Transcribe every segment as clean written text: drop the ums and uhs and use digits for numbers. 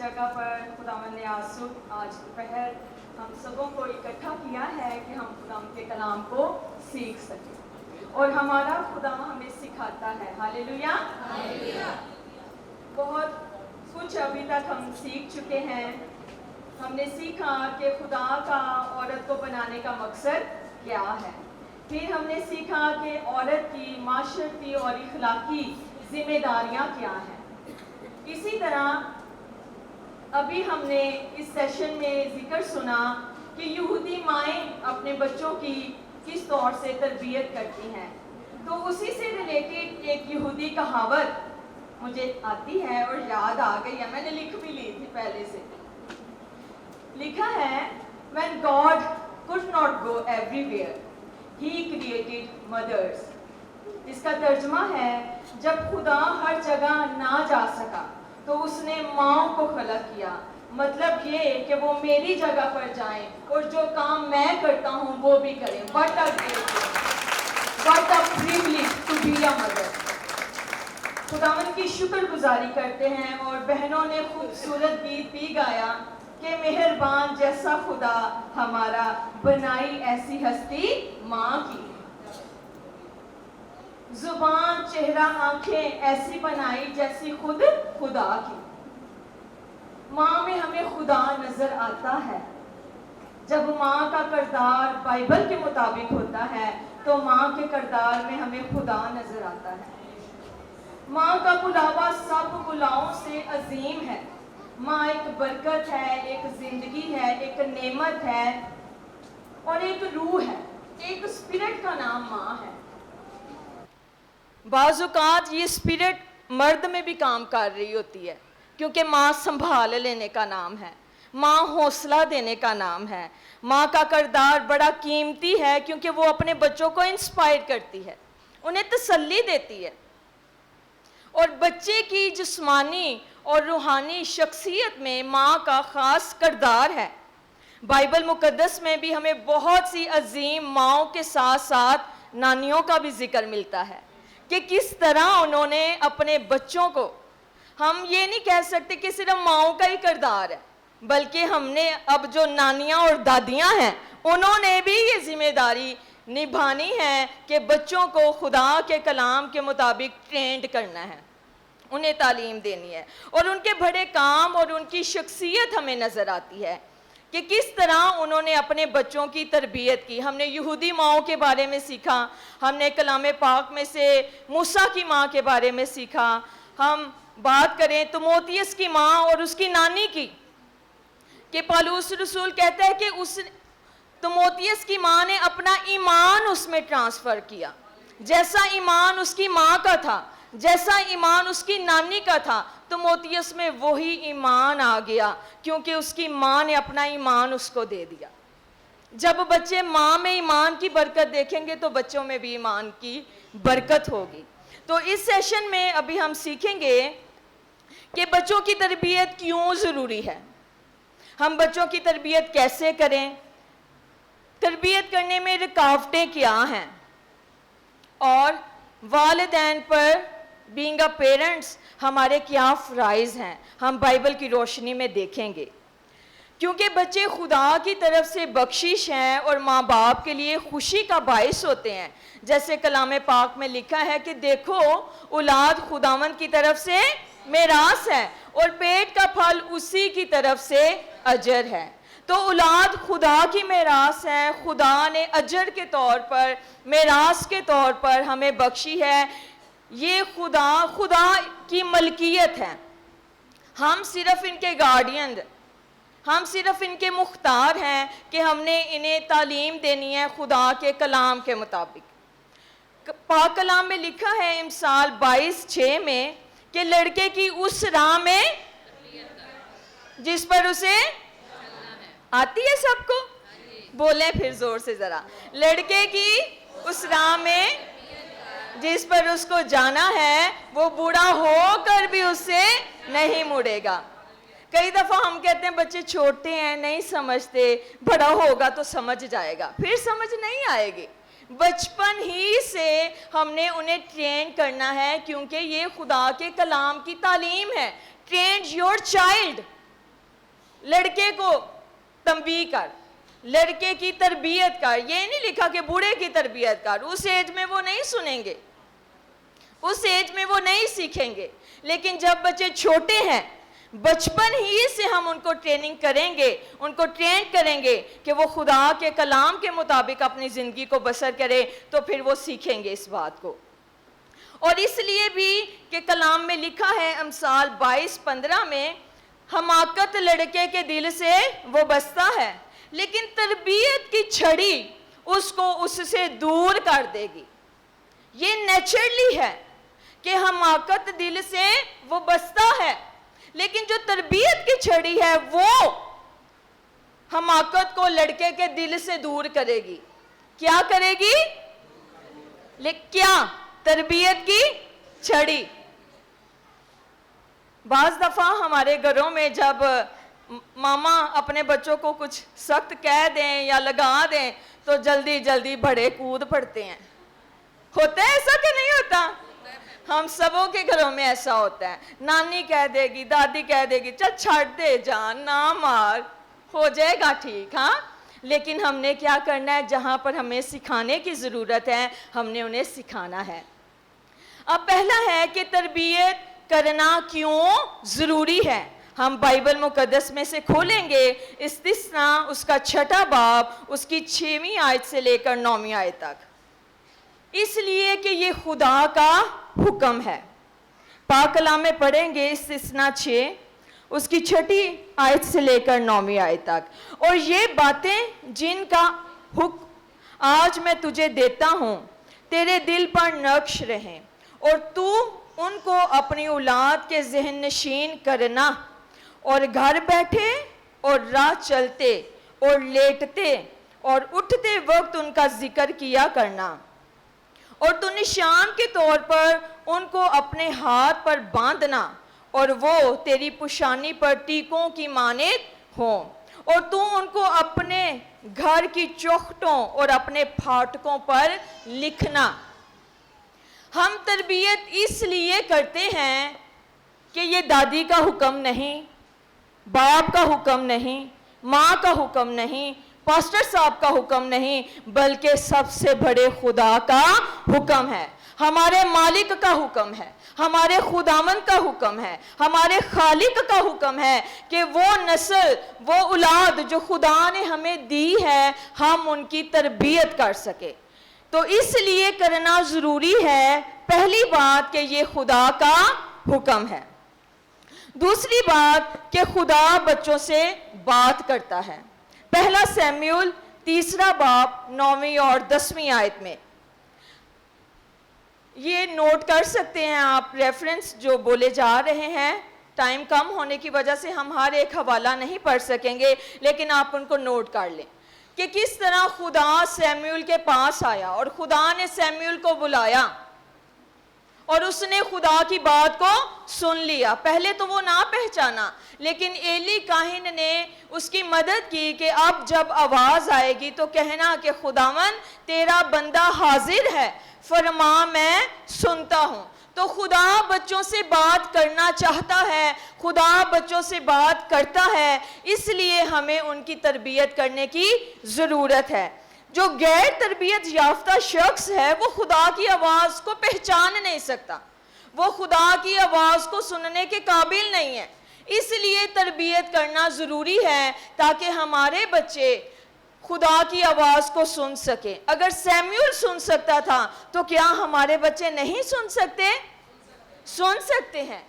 جگہ پر خداوند نے آج دوپہر ہم سبوں کو اکٹھا کیا ہے کہ ہم خداوند کے کلام کو سیکھ سکیں، اور ہمارا خدا ہمیں سکھاتا ہے۔ ہاللیلویا۔ بہت کچھ ابھی تک ہم سیکھ چکے ہیں۔ ہم نے سیکھا کہ خدا کا عورت کو بنانے کا مقصد کیا ہے، پھر ہم نے سیکھا کہ عورت کی معاشرتی اور اخلاقی ذمہ داریاں کیا ہیں۔ اسی طرح ابھی ہم نے اس سیشن میں ذکر سنا کہ یہودی مائیں اپنے بچوں کی کس طور سے تربیت کرتی ہیں، تو اسی سے ریلیٹڈ ایک یہودی کہاوت مجھے آتی ہے اور یاد آ گئی ہے، میں نے لکھ بھی لی تھی پہلے سے۔ لکھا ہے when God could not go everywhere, he created mothers۔ اس کا ترجمہ ہے جب خدا ہر جگہ نہ جا سکا تو اس نے ماں کو خلق کیا، مطلب یہ کہ وہ میری جگہ پر جائیں اور جو کام میں کرتا ہوں وہ بھی کریں۔ What a privilege to be a mother۔ خداوند کی شکر گزاری کرتے ہیں، اور بہنوں نے خوبصورت گیت بھی گایا کہ مہربان جیسا خدا ہمارا، بنائی ایسی ہستی ماں کی، زبان چہرہ آنکھیں ایسی بنائی جیسی خود خدا کی۔ ماں میں ہمیں خدا نظر آتا ہے۔ جب ماں کا کردار بائبل کے مطابق ہوتا ہے تو ماں کے کردار میں ہمیں خدا نظر آتا ہے۔ ماں کا بلاوا سب بلاؤں سے عظیم ہے۔ ماں ایک برکت ہے، ایک زندگی ہے، ایک نعمت ہے اور ایک روح ہے، ایک اسپرٹ کا نام ماں ہے۔ بعض اوقات یہ اسپرٹ مرد میں بھی کام کر رہی ہوتی ہے، کیونکہ ماں سنبھال لینے کا نام ہے، ماں حوصلہ دینے کا نام ہے۔ ماں کا کردار بڑا قیمتی ہے کیونکہ وہ اپنے بچوں کو انسپائر کرتی ہے، انہیں تسلی دیتی ہے، اور بچے کی جسمانی اور روحانی شخصیت میں ماں کا خاص کردار ہے۔ بائبل مقدس میں بھی ہمیں بہت سی عظیم ماؤں کے ساتھ ساتھ نانیوں کا بھی ذکر ملتا ہے کہ کس طرح انہوں نے اپنے بچوں کو، ہم یہ نہیں کہہ سکتے کہ صرف ماؤں کا ہی کردار ہے، بلکہ ہم نے اب جو نانیاں اور دادیاں ہیں انہوں نے بھی یہ ذمہ داری نبھانی ہے کہ بچوں کو خدا کے کلام کے مطابق ٹرینڈ کرنا ہے، انہیں تعلیم دینی ہے، اور ان کے بڑے کام اور ان کی شخصیت ہمیں نظر آتی ہے کہ کس طرح انہوں نے اپنے بچوں کی تربیت کی۔ ہم نے یہودی ماؤں کے بارے میں سیکھا، ہم نے کلام پاک میں سے موسیٰ کی ماں کے بارے میں سیکھا۔ ہم بات کریں تموتھیوس کی ماں اور اس کی نانی کی، کہ پالوس رسول کہتا ہے کہ اس تموتھیوس کی ماں نے اپنا ایمان اس میں ٹرانسفر کیا، جیسا ایمان اس کی ماں کا تھا، جیسا ایمان اس کی نانی کا تھا، تموتھیوس میں وہی ایمان آ گیا کیونکہ اس کی ماں نے اپنا ایمان اس کو دے دیا۔ جب بچے ماں میں ایمان کی برکت دیکھیں گے تو بچوں میں بھی ایمان کی برکت ہوگی۔ تو اس سیشن میں ابھی ہم سیکھیں گے کہ بچوں کی تربیت کیوں ضروری ہے، ہم بچوں کی تربیت کیسے کریں، تربیت کرنے میں رکاوٹیں کیا ہیں، اور والدین پر بینگ اے پیرنٹس ہمارے کیا فرائض ہیں، ہم بائبل کی روشنی میں دیکھیں گے۔ کیونکہ بچے خدا کی طرف سے بخشش ہیں اور ماں باپ کے لیے خوشی کا باعث ہوتے ہیں، جیسے کلام پاک میں لکھا ہے کہ دیکھو اولاد خداوند کی طرف سے میراث ہے اور پیٹ کا پھل اسی کی طرف سے اجر ہے۔ تو اولاد خدا کی میراث ہے، خدا نے اجر کے طور پر، میراث کے طور پر ہمیں بخشی ہے، یہ خدا کی ملکیت ہے۔ ہم صرف ان کے گارڈین، ہم صرف ان کے مختار ہیں کہ ہم نے انہیں تعلیم دینی ہے خدا کے کلام کے مطابق۔ پاک کلام میں لکھا ہے امثال 22:6 میں کہ لڑکے کی اس راہ میں جس پر اسے آتی ہے، سب کو بولیں پھر زور سے ذرا، لڑکے کی اس راہ میں جس پر اس کو جانا ہے وہ بوڑھا ہو کر بھی اس سے نہیں مڑے گا۔ کئی دفعہ ہم کہتے ہیں بچے چھوٹے ہیں نہیں سمجھتے، بڑا ہوگا تو سمجھ جائے گا، پھر سمجھ نہیں آئے گی۔ بچپن ہی سے ہم نے انہیں ٹرین کرنا ہے کیونکہ یہ خدا کے کلام کی تعلیم ہے۔ ٹرین یور چائلڈ، لڑکے کو تنبیہ کر، لڑکے کی تربیت کر. یہ نہیں لکھا کہ بوڑھے کی تربیت کر. اس ایج میں وہ نہیں سنیں گے، اس ایج میں وہ نہیں سیکھیں گے. لیکن جب بچے چھوٹے ہیں، بچپن ہی سے ہم ان کو ٹریننگ کریں گے، ان کو ٹرین کریں گے کہ وہ خدا کے کلام کے مطابق اپنی زندگی کو بسر کرے، تو پھر وہ سیکھیں گے اس بات کو. اور اس لیے بھی کہ کلام میں لکھا ہے امثال 22:15 میں، حماقت لڑکے کے دل سے وہ بستا ہے لیکن تربیت کی چھڑی اس کو اس سے دور کر دے گی. یہ نیچرلی ہے کہ حماقت دل سے وہ بستا ہے، لیکن جو تربیت کی چھڑی ہے وہ حماقت کو لڑکے کے دل سے دور کرے گی. کیا کرے گی؟ کیا؟ تربیت کی چھڑی. بعض دفعہ ہمارے گھروں میں جب ماما اپنے بچوں کو کچھ سخت کہہ دیں یا لگا دیں تو جلدی جلدی بڑے کود پڑتے ہیں. ہوتا ہے ایسا کہ نہیں ہوتا؟ ہم سبوں کے گھروں میں ایسا ہوتا ہے. نانی کہہ دے گی، دادی کہہ دے گی، چل چھڑ دے جان، نہ مار، ہو جائے گا ٹھیک. ہاں، لیکن ہم نے کیا کرنا ہے؟ جہاں پر ہمیں سکھانے کی ضرورت ہے ہم نے انہیں سکھانا ہے. اب پہلا ہے کہ تربیت کرنا کیوں ضروری ہے. ہم بائبل مقدس میں سے کھولیں گے استثناء اس کا 6 باب، اس کی 6ویں آیت سے لے کر 9ویں آیت تک. اس لیے کہ یہ خدا کا حکم ہے. پاک کلام میں پڑھیں گے استثناء 6 اس کی 6 آیت سے لے کر 9ویں آیت تک. اور یہ باتیں جن کا حکم آج میں تجھے دیتا ہوں تیرے دل پر نقش رہیں، اور تو ان کو اپنی اولاد کے ذہن نشین کرنا، اور گھر بیٹھے اور راہ چلتے اور لیٹتے اور اٹھتے وقت ان کا ذکر کیا کرنا، اور تو نشان کے طور پر ان کو اپنے ہاتھ پر باندھنا، اور وہ تیری پشانی پر ٹیکوں کی مانند ہوں، اور تو ان کو اپنے گھر کی چوکھٹوں اور اپنے پھاٹکوں پر لکھنا. ہم تربیت اس لیے کرتے ہیں کہ یہ دادی کا حکم نہیں، باپ کا حکم نہیں، ماں کا حکم نہیں، پاسٹر صاحب کا حکم نہیں، بلکہ سب سے بڑے خدا کا حکم ہے، ہمارے مالک کا حکم ہے، ہمارے خداوند کا حکم ہے، ہمارے خالق کا حکم ہے کہ وہ نسل، وہ اولاد جو خدا نے ہمیں دی ہے ہم ان کی تربیت کر سکے. تو اس لیے کرنا ضروری ہے. پہلی بات کہ یہ خدا کا حکم ہے. دوسری بات کہ خدا بچوں سے بات کرتا ہے. پہلا سیموئیل 3 باب 9ویں اور 10ویں آیت میں. یہ نوٹ کر سکتے ہیں آپ، ریفرنس جو بولے جا رہے ہیں. ٹائم کم ہونے کی وجہ سے ہم ہر ایک حوالہ نہیں پڑھ سکیں گے، لیکن آپ ان کو نوٹ کر لیں کہ کس طرح خدا سیموئیل کے پاس آیا اور خدا نے سیموئیل کو بلایا اور اس نے خدا کی بات کو سن لیا. پہلے تو وہ نہ پہچانا، لیکن ایلی کاہن نے اس کی مدد کی کہ اب جب آواز آئے گی تو کہنا کہ خداوند تیرا بندہ حاضر ہے، فرما میں سنتا ہوں. تو خدا بچوں سے بات کرنا چاہتا ہے، خدا بچوں سے بات کرتا ہے، اس لیے ہمیں ان کی تربیت کرنے کی ضرورت ہے. جو غیر تربیت یافتہ شخص ہے وہ خدا کی آواز کو پہچان نہیں سکتا، وہ خدا کی آواز کو سننے کے قابل نہیں ہے. اس لیے تربیت کرنا ضروری ہے تاکہ ہمارے بچے خدا کی آواز کو سن سکیں. اگر سیموئیل سن سکتا تھا تو کیا ہمارے بچے نہیں سن سکتے؟ سن سکتے ہیں.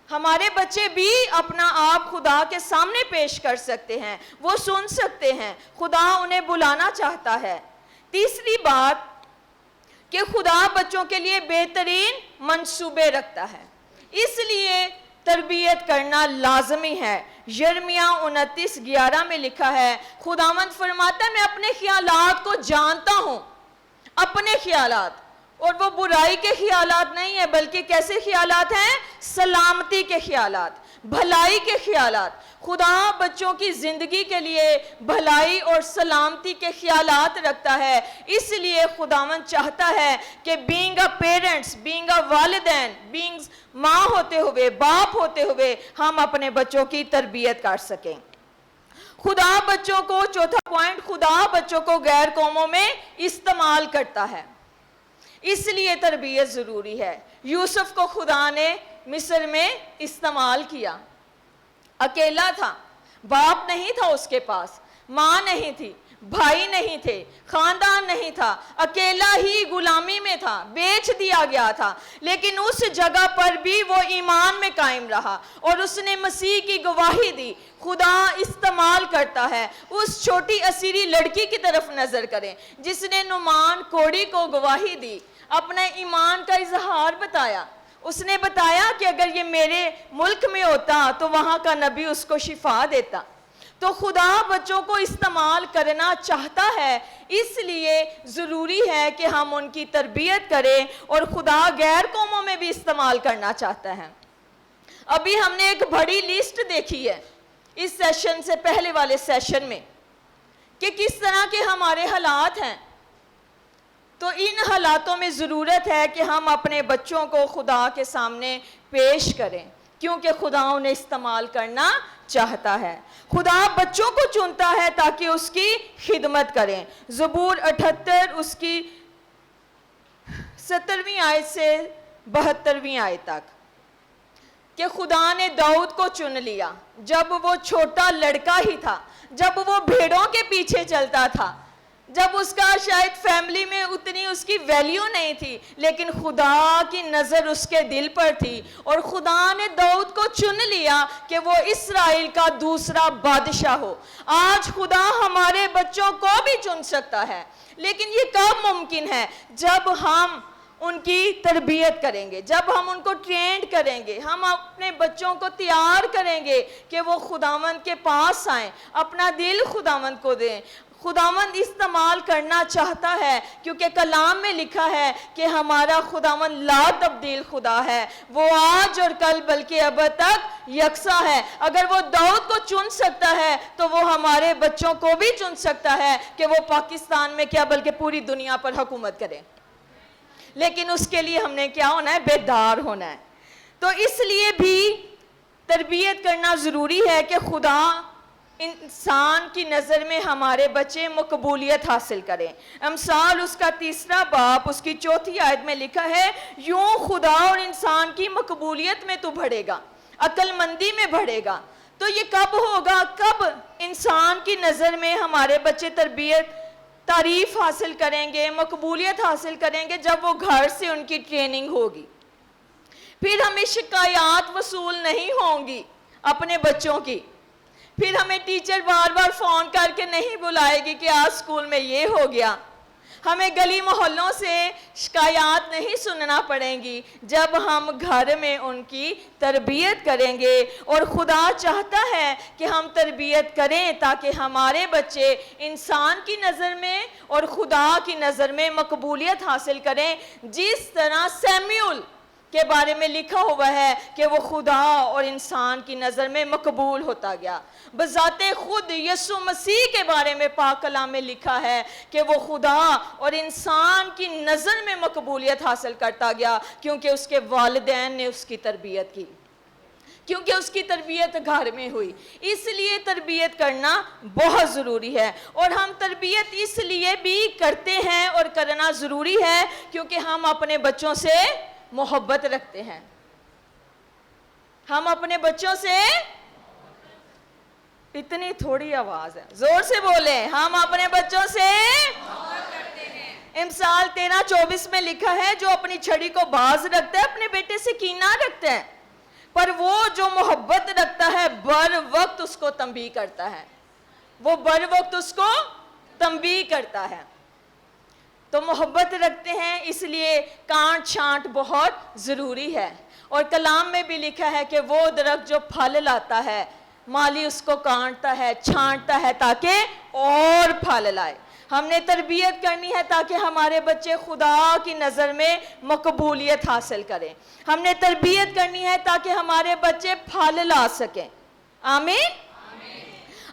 ہمارے بچے بھی اپنا آپ خدا کے سامنے پیش کر سکتے ہیں، وہ سن سکتے ہیں، خدا انہیں بلانا چاہتا ہے. تیسری بات کہ خدا بچوں کے لیے بہترین منصوبے رکھتا ہے، اس لیے تربیت کرنا لازمی ہے. یرمیہ 29:11 میں لکھا ہے، خداوند فرماتا ہے میں اپنے خیالات کو جانتا ہوں. اپنے خیالات، اور وہ برائی کے خیالات نہیں ہیں بلکہ کیسے خیالات ہیں؟ سلامتی کے خیالات. بھلائی کے خیالات. خدا بچوں کی زندگی کے لیے بھلائی اور سلامتی کے خیالات رکھتا ہے. اس لیے خداوند چاہتا ہے کہ being a parents, being a والدین، بینگ ماں ہوتے ہوئے، باپ ہوتے ہوئے ہم اپنے بچوں کی تربیت کر سکیں. خدا بچوں کو، چوتھا پوائنٹ، خدا بچوں کو غیر قوموں میں استعمال کرتا ہے. اس لیے تربیت ضروری ہے. یوسف کو خدا نے مصر میں استعمال کیا. اکیلا تھا، باپ نہیں تھا اس کے پاس، ماں نہیں تھی، بھائی نہیں تھے، خاندان نہیں تھا، اکیلا ہی غلامی میں تھا، بیچ دیا گیا تھا. لیکن اس جگہ پر بھی وہ ایمان میں قائم رہا اور اس نے مسیح کی گواہی دی. خدا استعمال کرتا ہے. اس چھوٹی اسیری لڑکی کی طرف نظر کریں جس نے نعمان کوڑی کو گواہی دی، اپنا ایمان کا اظہار بتایا. اس نے بتایا کہ اگر یہ میرے ملک میں ہوتا تو وہاں کا نبی اس کو شفا دیتا. تو خدا بچوں کو استعمال کرنا چاہتا ہے. اس لیے ضروری ہے کہ ہم ان کی تربیت کریں، اور خدا غیر قوموں میں بھی استعمال کرنا چاہتا ہے. ابھی ہم نے ایک بڑی لسٹ دیکھی ہے اس سیشن سے پہلے والے سیشن میں کہ کس طرح کے ہمارے حالات ہیں. تو ان حالاتوں میں ضرورت ہے کہ ہم اپنے بچوں کو خدا کے سامنے پیش کریں، کیونکہ خدا انہیں استعمال کرنا چاہتا ہے. خدا بچوں کو چنتا ہے تاکہ اس کی خدمت کریں. زبور 78 اس کی 70ویں آیت سے 72ویں آیت تک کہ خدا نے داؤد کو چن لیا جب وہ چھوٹا لڑکا ہی تھا، جب وہ بھیڑوں کے پیچھے چلتا تھا، جب اس کا شاید فیملی میں اتنی اس کی ویلیو نہیں تھی، لیکن خدا کی نظر اس کے دل پر تھی اور خدا نے داؤد کو چن لیا کہ وہ اسرائیل کا دوسرا بادشاہ ہو. آج خدا ہمارے بچوں کو بھی چن سکتا ہے، لیکن یہ کب ممکن ہے؟ جب ہم ان کی تربیت کریں گے، جب ہم ان کو ٹرینڈ کریں گے، ہم اپنے بچوں کو تیار کریں گے کہ وہ خداوند کے پاس آئیں، اپنا دل خداوند کو دیں. خداوند استعمال کرنا چاہتا ہے کیونکہ کلام میں لکھا ہے کہ ہمارا خداوند لا تبدیل خدا ہے. وہ آج اور کل بلکہ اب تک یکساں ہے. اگر وہ داؤد کو چن سکتا ہے تو وہ ہمارے بچوں کو بھی چن سکتا ہے کہ وہ پاکستان میں کیا بلکہ پوری دنیا پر حکومت کریں. لیکن اس کے لیے ہم نے کیا ہونا ہے؟ بیدار ہونا ہے. تو اس لیے بھی تربیت کرنا ضروری ہے کہ خدا انسان کی نظر میں ہمارے بچے مقبولیت حاصل کریں. امثال اس کا 3 باب اس کی 4 آیت میں لکھا ہے، یوں خدا اور انسان کی مقبولیت میں تو بڑھے گا، عقل مندی میں بڑھے گا. تو یہ کب ہوگا؟ کب انسان کی نظر میں ہمارے بچے تربیت، تعریف حاصل کریں گے، مقبولیت حاصل کریں گے؟ جب وہ گھر سے ان کی ٹریننگ ہوگی. پھر ہمیں شکایات وصول نہیں ہوں گی اپنے بچوں کی. پھر ہمیں ٹیچر بار بار فون کر کے نہیں بلائے گی کہ آج اسکول میں یہ ہو گیا. ہمیں گلی محلوں سے شکایات نہیں سننا پڑیں گی جب ہم گھر میں ان کی تربیت کریں گے. اور خدا چاہتا ہے کہ ہم تربیت کریں تاکہ ہمارے بچے انسان کی نظر میں اور خدا کی نظر میں مقبولیت حاصل کریں. جس طرح سیمیول کے بارے میں لکھا ہوا ہے کہ وہ خدا اور انسان کی نظر میں مقبول ہوتا گیا. بذات خود یسوع مسیح کے بارے میں پاک کلام میں لکھا ہے کہ وہ خدا اور انسان کی نظر میں مقبولیت حاصل کرتا گیا کیونکہ اس کے والدین نے اس کی تربیت کی، کیونکہ اس کی تربیت گھر میں ہوئی. اس لیے تربیت کرنا بہت ضروری ہے. اور ہم تربیت اس لیے بھی کرتے ہیں اور کرنا ضروری ہے کیونکہ ہم اپنے بچوں سے محبت رکھتے ہیں. ہم اپنے بچوں سے، اتنی تھوڑی آواز ہے، زور سے بولیں، ہم اپنے بچوں سے محبت کرتے ہیں. امثال 13:24 میں لکھا ہے، جو اپنی چھڑی کو باز رکھتا ہے اپنے بیٹے سے کینہ رکھتا ہے، پر وہ جو محبت رکھتا ہے بر وقت اس کو تنبیہ کرتا ہے. وہ بر وقت اس کو تنبیہ کرتا ہے. تو محبت رکھتے ہیں، اس لیے کانٹ چھانٹ بہت ضروری ہے. اور کلام میں بھی لکھا ہے کہ وہ درخت جو پھل لاتا ہے مالی اس کو کانٹتا ہے، چھانٹتا ہے تاکہ اور پھل لائے. ہم نے تربیت کرنی ہے تاکہ ہمارے بچے خدا کی نظر میں مقبولیت حاصل کریں. ہم نے تربیت کرنی ہے تاکہ ہمارے بچے پھل لا سکیں. آمین.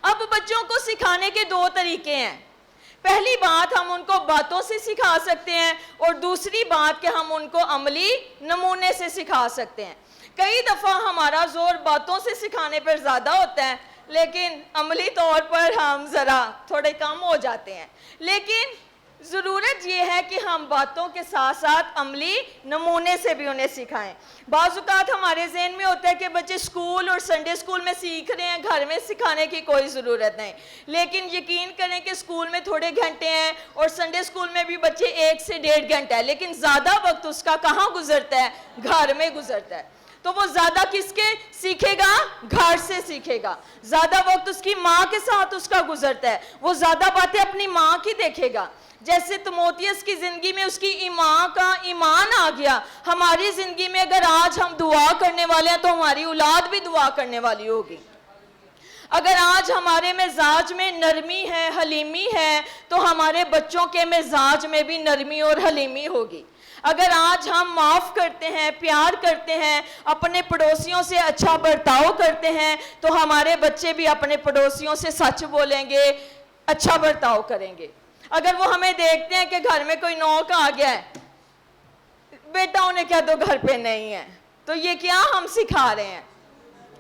اب بچوں کو سکھانے کے دو طریقے ہیں. پہلی بات ہم ان کو باتوں سے سکھا سکتے ہیں اور دوسری بات کہ ہم ان کو عملی نمونے سے سکھا سکتے ہیں. کئی دفعہ ہمارا زور باتوں سے سکھانے پر زیادہ ہوتا ہے لیکن عملی طور پر ہم ذرا تھوڑے کم ہو جاتے ہیں. لیکن ضرورت یہ ہے کہ ہم باتوں کے ساتھ ساتھ عملی نمونے سے بھی انہیں سکھائیں. بعض اوقات ہمارے ذہن میں ہوتا ہے کہ بچے سکول اور سنڈے سکول میں سیکھ رہے ہیں, گھر میں سکھانے کی کوئی ضرورت نہیں. لیکن یقین کریں کہ سکول میں تھوڑے گھنٹے ہیں اور سنڈے سکول میں بھی بچے 1 سے 1.5 گھنٹہ ہے, لیکن زیادہ وقت اس کا کہاں گزرتا ہے؟ گھر میں گزرتا ہے. تو وہ زیادہ کس کے سیکھے گا؟ گھر سے سیکھے گا. زیادہ وقت اس کی ماں کے ساتھ اس کا گزرتا ہے, وہ زیادہ باتیں اپنی ماں کی دیکھے گا. جیسے تیموتھیوس کی زندگی میں اس کی ماں کا ایمان آ گیا, ہماری زندگی میں اگر آج ہم دعا کرنے والے ہیں تو ہماری اولاد بھی دعا کرنے والی ہوگی. اگر آج ہمارے مزاج میں نرمی ہے, حلیمی ہے, تو ہمارے بچوں کے مزاج میں بھی نرمی اور حلیمی ہوگی. اگر آج ہم معاف کرتے ہیں, پیار کرتے ہیں, اپنے پڑوسیوں سے اچھا برتاؤ کرتے ہیں, تو ہمارے بچے بھی اپنے پڑوسیوں سے سچ بولیں گے, اچھا برتاؤ کریں گے. اگر وہ ہمیں دیکھتے ہیں کہ گھر میں کوئی نوک آ گیا ہے, بیٹا انہیں کہہ دو گھر پہ نہیں ہے, تو یہ کیا ہم سکھا رہے ہیں؟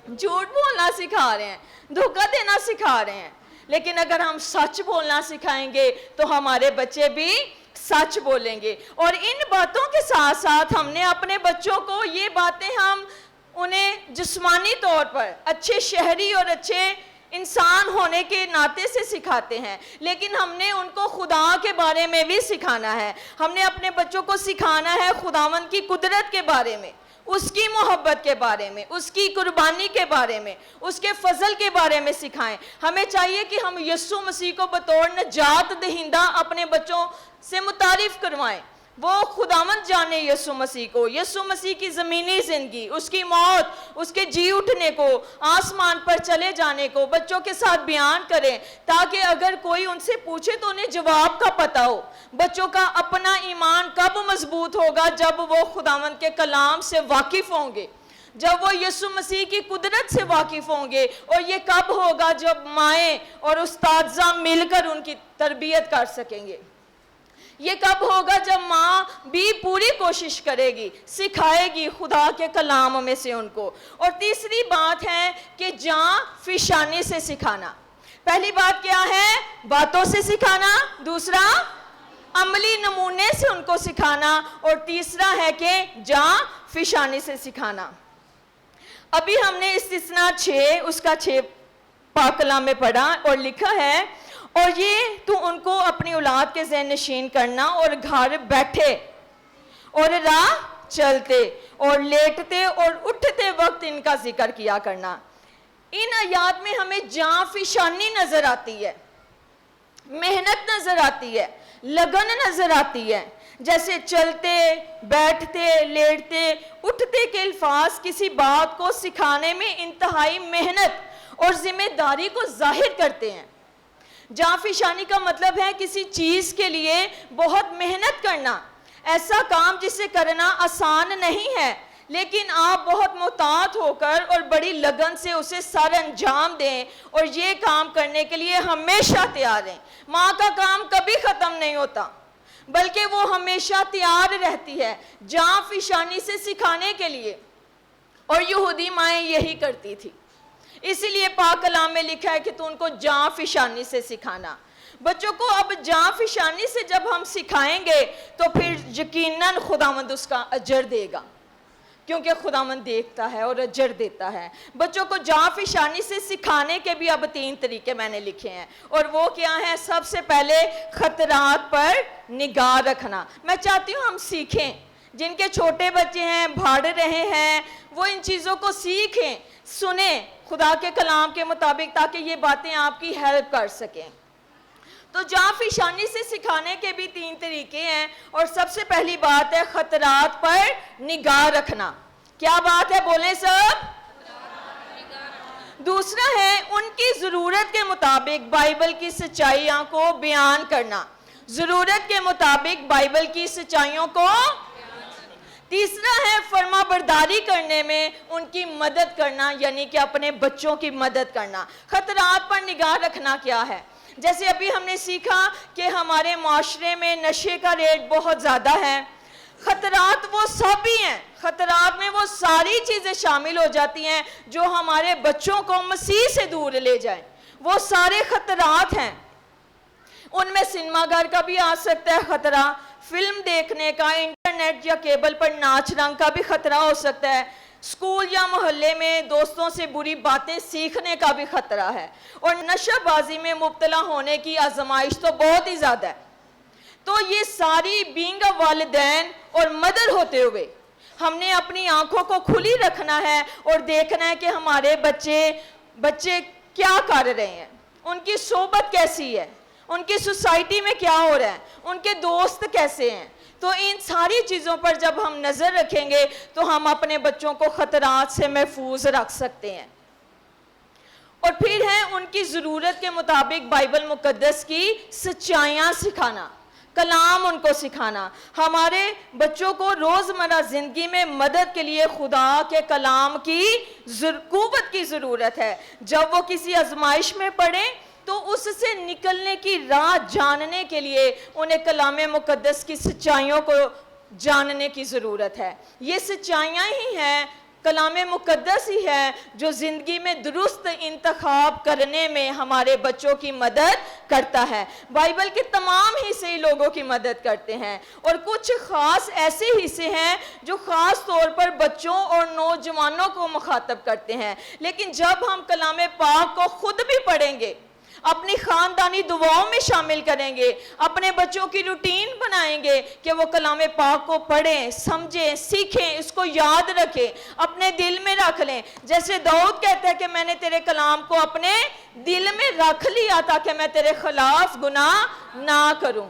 جھوٹ بولنا سکھا رہے ہیں, دھوکہ دینا سکھا رہے ہیں. لیکن اگر ہم سچ بولنا سکھائیں گے تو ہمارے بچے بھی سچ بولیں گے. اور ان باتوں کے ساتھ ساتھ ہم نے اپنے بچوں کو یہ باتیں ہم انہیں جسمانی طور پر اچھے شہری اور اچھے انسان ہونے کے ناطے سے سکھاتے ہیں, لیکن ہم نے ان کو خدا کے بارے میں بھی سکھانا ہے. ہم نے اپنے بچوں کو سکھانا ہے خداوند کی قدرت کے بارے میں, اس کی محبت کے بارے میں, اس کی قربانی کے بارے میں, اس کے فضل کے بارے میں سکھائیں. ہمیں چاہیے کہ ہم یسوع مسیح کو بطور نجات دہندہ اپنے بچوں سے متعارف کروائیں. وہ خداوند جانے یسوع مسیح کو, یسوع مسیح کی زمینی زندگی, اس کی موت, اس کے جی اٹھنے کو, آسمان پر چلے جانے کو بچوں کے ساتھ بیان کریں, تاکہ اگر کوئی ان سے پوچھے تو انہیں جواب کا پتہ ہو. بچوں کا اپنا ایمان کب مضبوط ہوگا؟ جب وہ خداوند کے کلام سے واقف ہوں گے, جب وہ یسوع مسیح کی قدرت سے واقف ہوں گے. اور یہ کب ہوگا؟ جب مائیں اور استاذہ مل کر ان کی تربیت کر سکیں گے. یہ کب ہوگا؟ جب ماں بھی پوری کوشش کرے گی, سکھائے گی خدا کے کلام میں سے ان کو. اور تیسری بات ہے کہ جاں فشانی سے سکھانا. پہلی بات کیا ہے؟ باتوں سے سکھانا. دوسرا عملی نمونے سے ان کو سکھانا. اور تیسرا ہے کہ جاں فشانی سے سکھانا. ابھی ہم نے استثناء 6 اس کا 6 پاک کلام میں پڑھا اور لکھا ہے, اور یہ تو ان کو اپنی اولاد کے ذہن نشین کرنا اور گھر بیٹھے اور راہ چلتے اور لیٹتے اور اٹھتے وقت ان کا ذکر کیا کرنا. ان آیات میں ہمیں جاں فشانی نظر آتی ہے, محنت نظر آتی ہے, لگن نظر آتی ہے. جیسے چلتے, بیٹھتے, لیٹتے, اٹھتے کے الفاظ کسی بات کو سکھانے میں انتہائی محنت اور ذمہ داری کو ظاہر کرتے ہیں. جاں فشانی کا مطلب ہے کسی چیز کے لیے بہت محنت کرنا, ایسا کام جسے کرنا آسان نہیں ہے, لیکن آپ بہت محتاط ہو کر اور بڑی لگن سے اسے سر انجام دیں اور یہ کام کرنے کے لیے ہمیشہ تیار ہیں. ماں کا کام کبھی ختم نہیں ہوتا, بلکہ وہ ہمیشہ تیار رہتی ہے جاں فشانی سے سکھانے کے لیے. اور یہودی مائیں یہی کرتی تھی, اسی لیے پاک کلام میں لکھا ہے کہ تو ان کو جاں فشانی سے سکھانا. بچوں کو اب جاں فشانی سے جب ہم سکھائیں گے تو پھر یقیناً خداوند اس کا اجر دے گا, کیونکہ خداوند دیکھتا ہے اور اجر دیتا ہے. بچوں کو جاں فشانی سے سکھانے کے بھی اب 3 طریقے میں نے لکھے ہیں, اور وہ کیا ہیں؟ سب سے پہلے خطرات پر نگاہ رکھنا. میں چاہتی ہوں ہم سیکھیں, جن کے چھوٹے بچے ہیں, پڑھ رہے ہیں, وہ ان چیزوں کو سیکھیں, سنیں خدا کے کلام کے مطابق, تاکہ یہ باتیں آپ کی ہیلپ کر سکیں. تو جاں فشانی سے سکھانے کے بھی 3 طریقے ہیں, اور سب سے پہلی بات ہے خطرات پر نگاہ رکھنا. کیا بات ہے؟ بولیں سب. دوسرا ہے ان کی ضرورت کے مطابق بائبل کی سچائیوں کو بیان کرنا، ضرورت کے مطابق بائبل کی سچائیوں کو۔ تیسرا ہے فرما برداری کرنے میں ان کی مدد کرنا، یعنی کہ اپنے بچوں کی مدد کرنا۔ خطرات پر نگاہ رکھنا کیا ہے؟ جیسے ابھی ہم نے سیکھا کہ ہمارے معاشرے میں نشے کا ریٹ بہت زیادہ ہے۔ خطرات وہ سب ہی ہیں، خطرات میں وہ ساری چیزیں شامل ہو جاتی ہیں جو ہمارے بچوں کو مسیح سے دور لے جائیں، وہ سارے خطرات ہیں۔ ان میں سنیما گھر کا بھی آ سکتا ہے خطرہ، فلم دیکھنے کا، انٹرنیٹ یا کیبل پر ناچ رنگ کا بھی خطرہ ہو سکتا ہے، اسکول یا محلے میں دوستوں سے بری باتیں سیکھنے کا بھی خطرہ ہے، اور نشہ بازی میں مبتلا ہونے کی آزمائش تو بہت ہی زیادہ ہے۔ تو یہ ساری بینگ والدین اور مدر ہوتے ہوئے ہم نے اپنی آنکھوں کو کھلی رکھنا ہے اور دیکھنا ہے کہ ہمارے بچے کیا کر رہے ہیں، ان کی صحبت کیسی ہے، ان کی سوسائٹی میں کیا ہو رہا ہے، ان کے دوست کیسے ہیں۔ تو ان ساری چیزوں پر جب ہم نظر رکھیں گے تو ہم اپنے بچوں کو خطرات سے محفوظ رکھ سکتے ہیں۔ اور پھر ہے ان کی ضرورت کے مطابق بائبل مقدس کی سچائیاں سکھانا، کلام ان کو سکھانا۔ ہمارے بچوں کو روزمرہ زندگی میں مدد کے لیے خدا کے کلام کی قوت کی ضرورت ہے۔ جب وہ کسی آزمائش میں پڑیں تو اس سے نکلنے کی راہ جاننے کے لیے انہیں کلام مقدس کی سچائیوں کو جاننے کی ضرورت ہے۔ یہ سچائیاں ہی ہیں، کلام مقدس ہی ہے جو زندگی میں درست انتخاب کرنے میں ہمارے بچوں کی مدد کرتا ہے۔ بائبل کے تمام حصے لوگوں کی مدد کرتے ہیں، اور کچھ خاص ایسے حصے ہیں جو خاص طور پر بچوں اور نوجوانوں کو مخاطب کرتے ہیں۔ لیکن جب ہم کلام پاک کو خود بھی پڑھیں گے، اپنی خاندانی دعاؤں میں شامل کریں گے، اپنے بچوں کی روٹین بنائیں گے کہ وہ کلام پاک کو پڑھیں، سمجھیں، سیکھیں، اس کو یاد رکھیں، اپنے دل میں رکھ لیں۔ جیسے داؤد کہتا ہے کہ میں نے تیرے کلام کو اپنے دل میں رکھ لیا تاکہ میں تیرے خلاف گناہ نہ کروں۔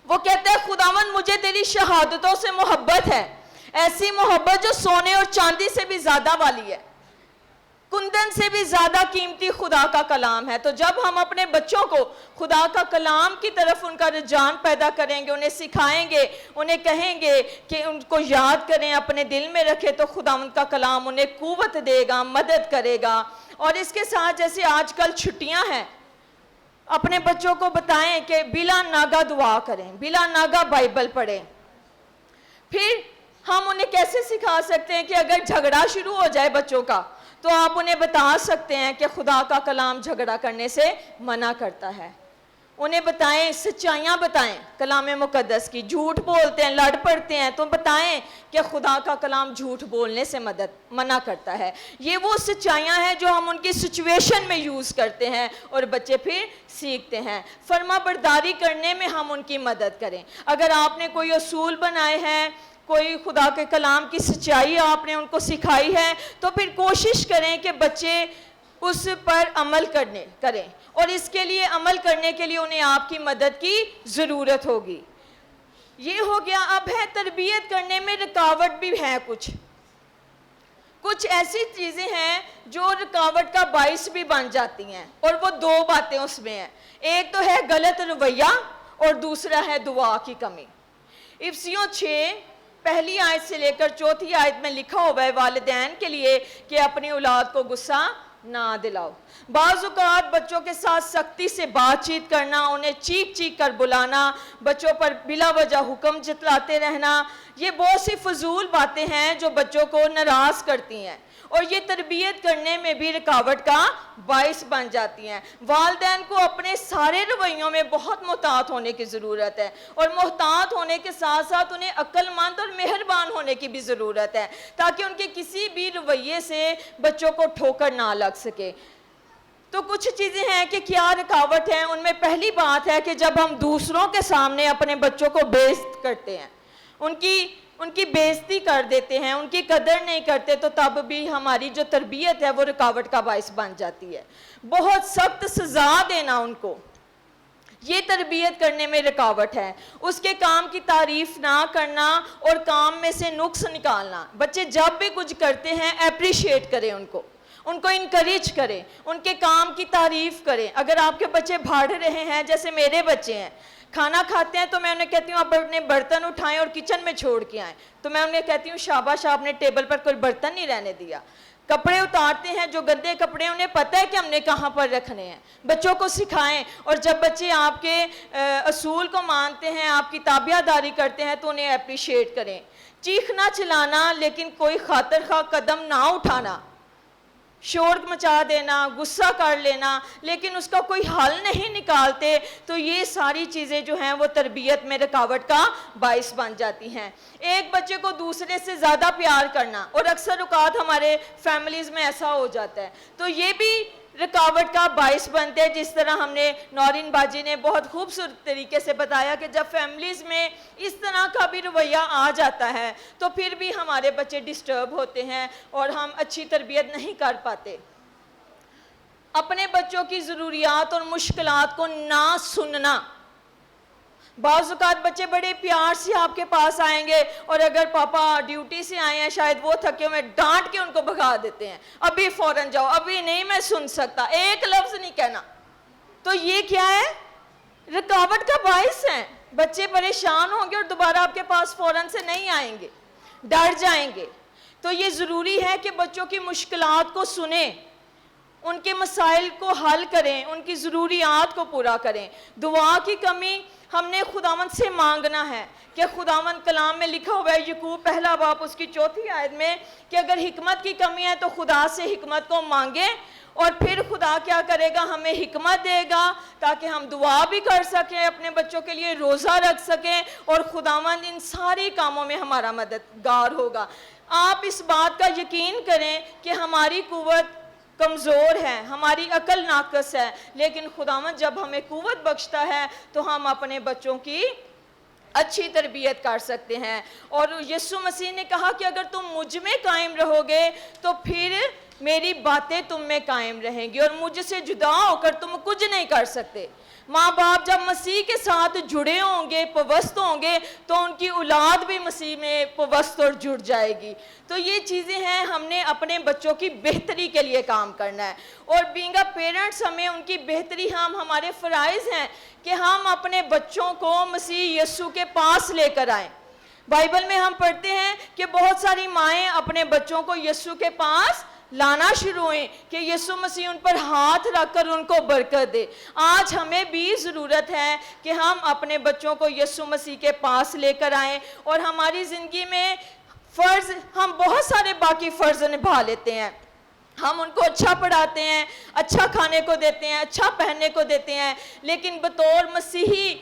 وہ کہتا ہے خداوند مجھے تیری شہادتوں سے محبت ہے، ایسی محبت جو سونے اور چاندی سے بھی زیادہ والی ہے، کندن سے بھی زیادہ قیمتی خدا کا کلام ہے۔ تو جب ہم اپنے بچوں کو خدا کا کلام کی طرف ان کا رجحان پیدا کریں گے، انہیں سکھائیں گے، انہیں کہیں گے کہ ان کو یاد کریں، اپنے دل میں رکھیں، تو خداوند کا کلام انہیں قوت دے گا، مدد کرے گا۔ اور اس کے ساتھ جیسے آج کل چھٹیاں ہیں، اپنے بچوں کو بتائیں کہ بلا ناگہ دعا کریں، بلا ناگہ بائبل پڑھیں۔ پھر ہم انہیں کیسے سکھا سکتے ہیں کہ اگر جھگڑا شروع ہو جائے بچوں کا تو آپ انہیں بتا سکتے ہیں کہ خدا کا کلام جھگڑا کرنے سے منع کرتا ہے۔ انہیں بتائیں، سچائیاں بتائیں کلام مقدس کی۔ جھوٹ بولتے ہیں، لڑ پڑتے ہیں، تو بتائیں کہ خدا کا کلام جھوٹ بولنے سے منع کرتا ہے۔ یہ وہ سچائیاں ہیں جو ہم ان کی سچویشن میں یوز کرتے ہیں اور بچے پھر سیکھتے ہیں۔ فرما برداری کرنے میں ہم ان کی مدد کریں۔ اگر آپ نے کوئی اصول بنائے ہیں، کوئی خدا کے کلام کی سچائی آپ نے ان کو سکھائی ہے، تو پھر کوشش کریں کہ بچے اس پر عمل کریں، اور اس کے لیے عمل کرنے کے لیے انہیں آپ کی مدد کی ضرورت ہوگی۔ یہ ہو گیا۔ اب ہے تربیت کرنے میں رکاوٹ بھی ہے، کچھ ایسی چیزیں ہیں جو رکاوٹ کا باعث بھی بن جاتی ہیں، اور وہ دو باتیں اس میں ہیں۔ ایک تو ہے غلط رویہ اور دوسرا ہے دعا کی کمی۔ افسیوں 6 پہلی آیت سے لے کر 4 آیت میں لکھا ہوا ہے والدین کے لیے کہ اپنی اولاد کو غصہ نہ دلاؤ۔ بعض اوقات بچوں کے ساتھ سختی سے بات چیت کرنا، انہیں چیخ چیخ کر بلانا، بچوں پر بلا وجہ حکم جتلاتے رہنا، یہ بہت سی فضول باتیں ہیں جو بچوں کو ناراض کرتی ہیں، اور یہ تربیت کرنے میں بھی رکاوٹ کا باعث بن جاتی ہیں۔ والدین کو اپنے سارے رویوں میں بہت محتاط ہونے کی ضرورت ہے، اور محتاط ہونے کے ساتھ ساتھ انہیں عقل مند اور مہربان ہونے کی بھی ضرورت ہے، تاکہ ان کے کسی بھی رویے سے بچوں کو ٹھوکر نہ لگ سکے۔ تو کچھ چیزیں ہیں کہ کیا رکاوٹ ہیں۔ ان میں پہلی بات ہے کہ جب ہم دوسروں کے سامنے اپنے بچوں کو بےعزت کرتے ہیں، ان کی بےعزتی کر دیتے ہیں، ان کی قدر نہیں کرتے، تو تب بھی ہماری جو تربیت ہے وہ رکاوٹ کا باعث بن جاتی ہے۔ بہت سخت سزا دینا ان کو، یہ تربیت کرنے میں رکاوٹ ہے۔ اس کے کام کی تعریف نہ کرنا اور کام میں سے نقص نکالنا۔ بچے جب بھی کچھ کرتے ہیں اپریشیٹ کریں ان کو، ان کو انکریج کریں, ان کے کام کی تعریف کریں. اگر آپ کے بچے بھاڑ رہے ہیں, جیسے میرے بچے ہیں, کھانا کھاتے ہیں تو میں انہیں کہتی ہوں آپ اپنے برتن اٹھائیں اور کچن میں چھوڑ کے آئیں, تو میں انہیں کہتی ہوں شاباش آپ نے ٹیبل پر کوئی برتن نہیں رہنے دیا. کپڑے اتارتے ہیں, جو گندے کپڑے انہیں پتہ ہے کہ ہم نے کہاں پر رکھنے ہیں. بچوں کو سکھائیں, اور جب بچے آپ کے اصول کو مانتے ہیں, آپ کی تابعہ داری کرتے ہیں, تو انہیں اپریشیٹ کریں. چیخنا چلانا لیکن کوئی خاطر خواہ قدم نہ اٹھانا, شور مچا دینا, غصہ کر لینا, لیکن اس کا کوئی حل نہیں نکالتے, تو یہ ساری چیزیں جو ہیں وہ تربیت میں رکاوٹ کا باعث بن جاتی ہیں. ایک بچے کو دوسرے سے زیادہ پیار کرنا, اور اکثر اوقات ہمارے فیملیز میں ایسا ہو جاتا ہے, تو یہ بھی رکاوٹ کا باعث بنتے ہیں. جس طرح ہم نے نورین باجی نے بہت خوبصورت طریقے سے بتایا کہ جب فیملیز میں اس طرح کا بھی رویہ آ جاتا ہے تو پھر بھی ہمارے بچے ڈسٹرب ہوتے ہیں اور ہم اچھی تربیت نہیں کر پاتے. اپنے بچوں کی ضروریات اور مشکلات کو نہ سننا. بعض اوقات بچے بڑے پیار سے آپ کے پاس آئیں گے, اور اگر پاپا ڈیوٹی سے آئے ہیں, شاید وہ تھکے ہوئے, ڈانٹ کے ان کو بھگا دیتے ہیں, ابھی فوراً جاؤ, ابھی نہیں میں سن سکتا, ایک لفظ نہیں کہنا. تو یہ کیا ہے؟ رکاوٹ کا باعث ہے. بچے پریشان ہوں گے اور دوبارہ آپ کے پاس فوراً سے نہیں آئیں گے, ڈر جائیں گے. تو یہ ضروری ہے کہ بچوں کی مشکلات کو سنیں, ان کے مسائل کو حل کریں, ان کی ضروریات کو پورا کریں. دعا کی کمی ہم نے خداوند سے مانگنا ہے, کہ خداوند کلام میں لکھا ہوا ہے یعقوب پہلا باب اس کی 4 آیت میں, کہ اگر حکمت کی کمی ہے تو خدا سے حکمت کو مانگیں, اور پھر خدا کیا کرے گا؟ ہمیں حکمت دے گا تاکہ ہم دعا بھی کر سکیں, اپنے بچوں کے لیے روزہ رکھ سکیں, اور خداوند ان ساری کاموں میں ہمارا مددگار ہوگا. آپ اس بات کا یقین کریں کہ ہماری قوت کمزور ہے, ہماری عقل ناقص ہے, لیکن خداوند جب ہمیں قوت بخشتا ہے تو ہم اپنے بچوں کی اچھی تربیت کر سکتے ہیں. اور یسوع مسیح نے کہا کہ اگر تم مجھ میں قائم رہو گے تو پھر میری باتیں تم میں قائم رہیں گی, اور مجھ سے جدا ہو کر تم کچھ نہیں کر سکتے. ماں باپ جب مسیح کے ساتھ جڑے ہوں گے, پیوست ہوں گے, تو ان کی اولاد بھی مسیح میں پیوست اور جڑ جائے گی. تو یہ چیزیں ہیں, ہم نے اپنے بچوں کی بہتری کے لیے کام کرنا ہے, اور بینگ اے پیرنٹس ہمیں ان کی بہتری, ہمارے فرائض ہیں کہ ہم اپنے بچوں کو مسیح یسوع کے پاس لے کر آئیں. بائبل میں ہم پڑھتے ہیں کہ بہت ساری مائیں اپنے بچوں کو یسوع کے پاس لانا شروع ہوئیں کہ یسوع مسیح ان پر ہاتھ رکھ کر ان کو برکت دے. آج ہمیں بھی ضرورت ہے کہ ہم اپنے بچوں کو یسوع مسیح کے پاس لے کر آئیں, اور ہماری زندگی میں فرض, ہم بہت سارے باقی فرض نبھا لیتے ہیں. ہم ان کو اچھا پڑھاتے ہیں, اچھا کھانے کو دیتے ہیں, اچھا پہننے کو دیتے ہیں, لیکن بطور مسیحی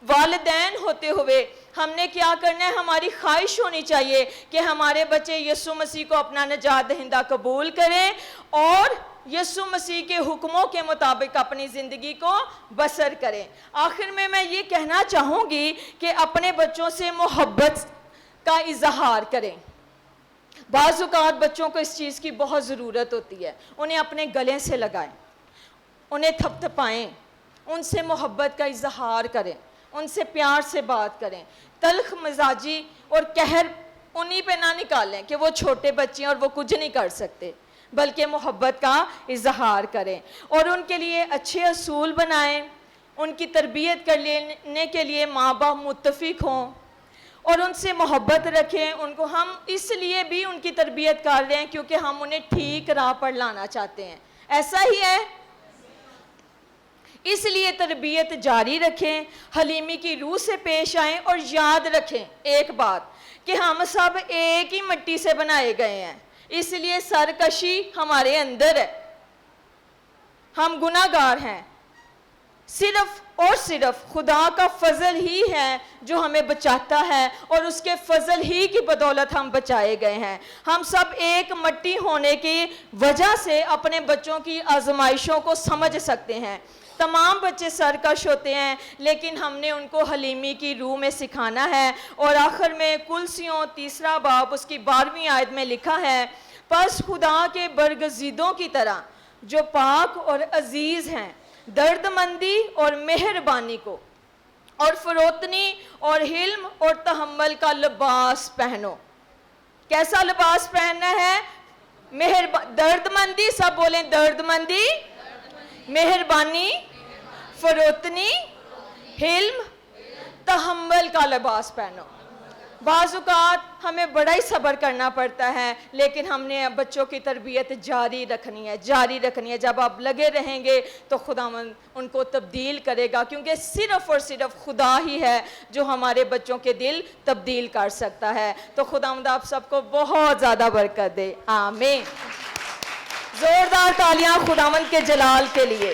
والدین ہوتے ہوئے ہم نے کیا کرنا ہے؟ ہماری خواہش ہونی چاہیے کہ ہمارے بچے یسوع مسیح کو اپنا نجات دہندہ قبول کریں, اور یسوع مسیح کے حکموں کے مطابق اپنی زندگی کو بسر کریں. آخر میں یہ کہنا چاہوں گی کہ اپنے بچوں سے محبت کا اظہار کریں. بعض اوقات بچوں کو اس چیز کی بہت ضرورت ہوتی ہے, انہیں اپنے گلے سے لگائیں, انہیں تھپ تھپائیں, ان سے محبت کا اظہار کریں, ان سے پیار سے بات کریں. تلخ مزاجی اور قہر انہی پہ نہ نکالیں کہ وہ چھوٹے بچے ہیں اور وہ کچھ نہیں کر سکتے, بلکہ محبت کا اظہار کریں, اور ان کے لیے اچھے اصول بنائیں. ان کی تربیت کرنے کے لیے ماں باپ متفق ہوں اور ان سے محبت رکھیں. ان کو ہم اس لیے بھی ان کی تربیت کر رہے ہیں کیونکہ ہم انہیں ٹھیک راہ پر لانا چاہتے ہیں. ایسا ہی ہے, اس لیے تربیت جاری رکھیں, حلیمی کی روح سے پیش آئیں, اور یاد رکھیں ایک بات کہ ہم سب ایک ہی مٹی سے بنائے گئے ہیں, اس لیے سرکشی ہمارے اندر ہے. ہم گناہ گار ہیں, صرف اور صرف خدا کا فضل ہی ہے جو ہمیں بچاتا ہے, اور اس کے فضل ہی کی بدولت ہم بچائے گئے ہیں. ہم سب ایک مٹی ہونے کی وجہ سے اپنے بچوں کی آزمائشوں کو سمجھ سکتے ہیں. تمام بچے سرکش ہوتے ہیں, لیکن ہم نے ان کو حلیمی کی روح میں سکھانا ہے. اور آخر میں کلسیوں 3 باب اس کی 12ویں آیت میں لکھا ہے, پس خدا کے برگزیدوں کی طرح جو پاک اور عزیز ہیں, درد مندی اور مہربانی کو اور فروتنی اور حلم اور تحمل کا لباس پہنو. کیسا لباس پہننا ہے؟ درد مندی، سب بولیں درد مندی، مہربانی، فروتنی، حلم، تحمل کا لباس پہنو۔ بعض اوقات ہمیں بڑا ہی صبر کرنا پڑتا ہے، لیکن ہم نے بچوں کی تربیت جاری رکھنی ہے۔ جب آپ لگے رہیں گے تو خداوند ان کو تبدیل کرے گا، کیونکہ صرف اور صرف خدا ہی ہے جو ہمارے بچوں کے دل تبدیل کر سکتا ہے۔ تو خداوند آپ سب کو بہت زیادہ برکت دے، آمین۔ زوردار تالیاں خداوند کے جلال کے لیے۔